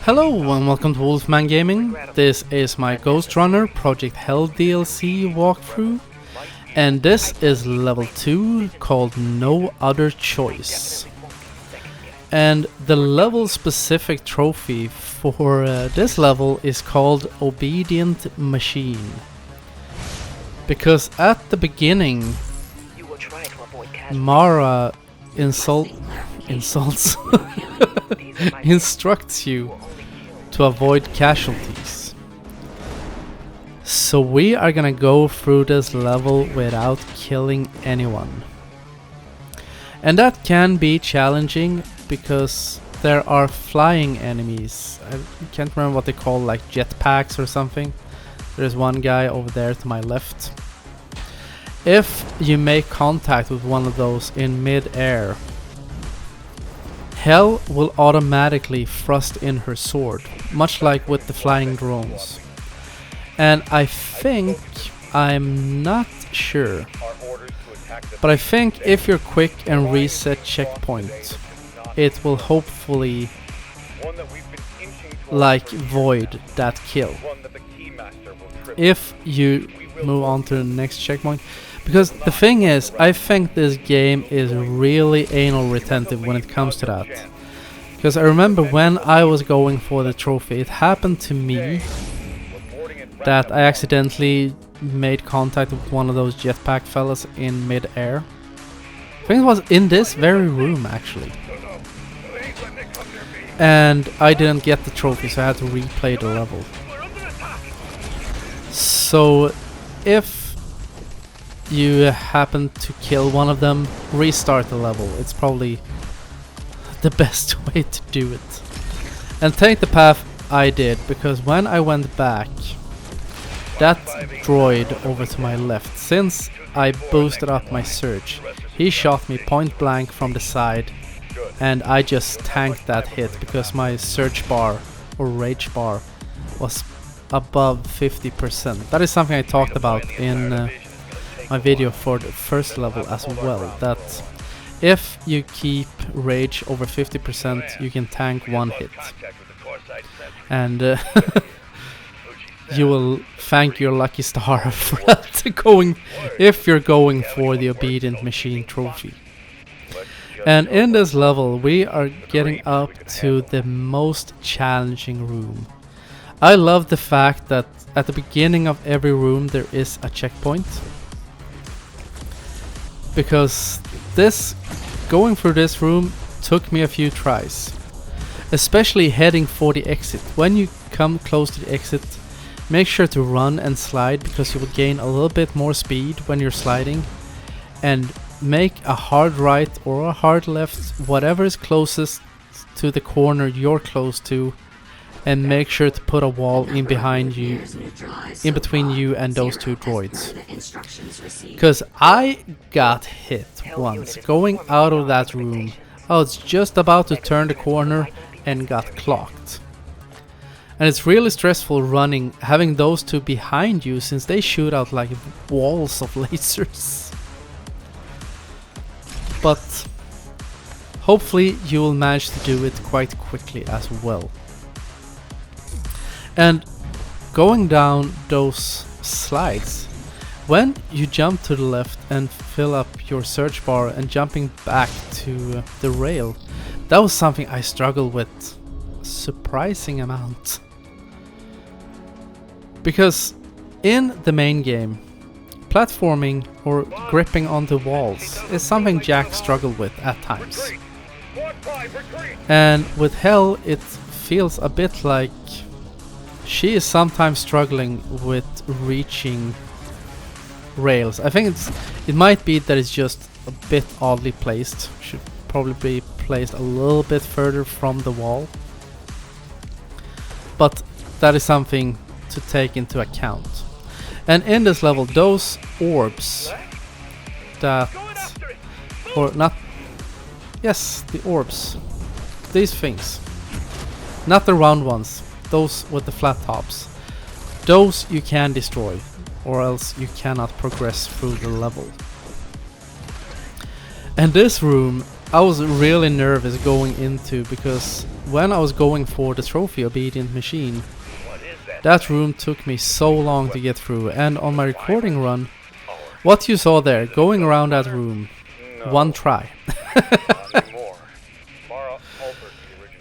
Hello and welcome to Wolfman Gaming. This is my Ghostrunner Project Hell DLC walkthrough, and this is level 2 called No Other Choice. And the level specific trophy for this level is called Obedient Machine. Because at the beginning Mara insults instructs you to avoid casualties. So we are gonna go through this level without killing anyone. And that can be challenging because there are flying enemies. I can't remember what they call, like jetpacks or something. There's one guy over there to my left. If you make contact with one of those in mid-air, Hell will automatically thrust in her sword, much like with the flying drones. And I'm not sure, but I think if you're quick and reset checkpoint, it will hopefully like void that kill if you move on to the next checkpoint. Because the thing is, I think this game is really anal retentive when it comes to that. Because I remember when I was going for the trophy, it happened to me that I accidentally made contact with one of those jetpack fellas in mid-air. I think it was in this very room actually. And I didn't get the trophy, so I had to replay the level. So if you happen to kill one of them, restart the level. It's probably the best way to do it. And take the path I did, because when I went back, that droid over to my left, since I boosted up my search, he shot me point blank from the side, and I just tanked that hit because my search bar or rage bar was above 50%. That is something I talked about in my video for the first level as well, that if you keep rage over 50% you can tank one hit, and you will thank your lucky star for that if you're going for the Obedient Machine trophy. And in this level we are getting up to the most challenging room. I love the fact that at the beginning of every room there is a checkpoint, because going through this room took me a few tries, especially heading for the exit. When you come close to the exit, make sure to run and slide, because you will gain a little bit more speed when you're sliding, and make a hard right or a hard left, whatever is closest to the corner you're close to, and make sure to put a wall in between you and those two droids. Because I got hit once going out of that room. I was just about to turn the corner and got clocked. And it's really stressful running, having those two behind you, since they shoot out like walls of lasers. But hopefully you will manage to do it quite quickly as well. And going down those slides, when you jump to the left and fill up your search bar and jumping back to the rail, that was something I struggled with a surprising amount. Because in the main game, platforming or gripping onto walls is something Jack struggled with at times. And with Hell it feels a bit like she is sometimes struggling with reaching rails. I think it might be that it's just a bit oddly placed. Should probably be placed a little bit further from the wall. But that is something to take into account. And in this level, those orbs the orbs. These things. Not the round ones. Those with the flat tops. Those you can destroy, or else you cannot progress through the level. And this room I was really nervous going into, because when I was going for the trophy obedient machine, that room took me so long to get through, and on my recording run, what you saw there, going around that room, one try.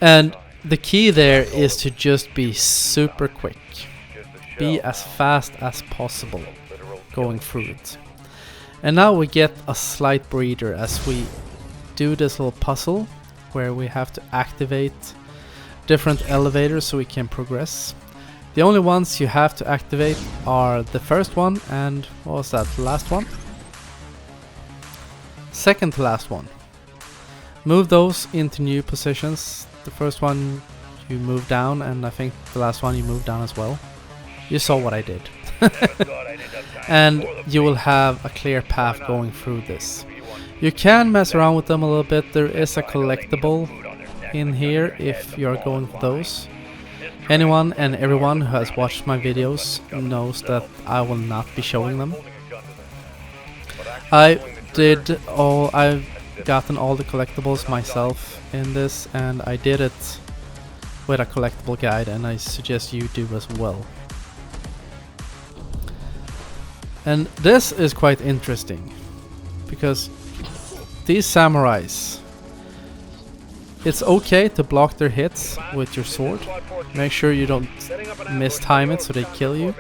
And the key there is to just be super quick. Be as fast as possible going through it. And now we get a slight breather as we do this little puzzle where we have to activate different elevators so we can progress. The only ones you have to activate are the first one and what was that, the last one? Second to last one. Move those into new positions. The first one you move down, and I think the last one you move down as well. You saw what I did. And you will have a clear path going through this. You can mess around with them a little bit. There is a collectible in here if you're going for those. Anyone and everyone who has watched my videos knows that I will not be showing them. I've gotten all the collectibles myself in this, and I did it with a collectible guide, and I suggest you do as well. And this is quite interesting because these samurais, it's okay to block their hits with your sword. Make sure you don't mistime it so they kill you.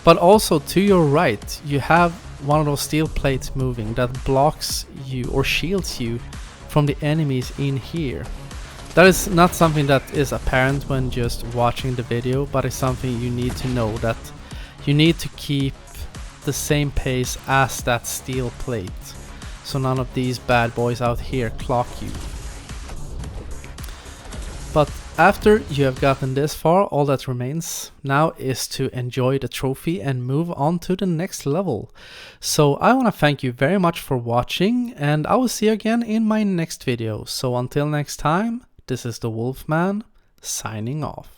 But also to your right, you have one of those steel plates moving that blocks you or shields you from the enemies in here. That is not something that is apparent when just watching the video, but it's something you need to know, that you need to keep the same pace as that steel plate, so none of these bad boys out here clock you. But after you have gotten this far, all that remains now is to enjoy the trophy and move on to the next level. So I want to thank you very much for watching, and I will see you again in my next video. So until next time, this is the Wolfman signing off.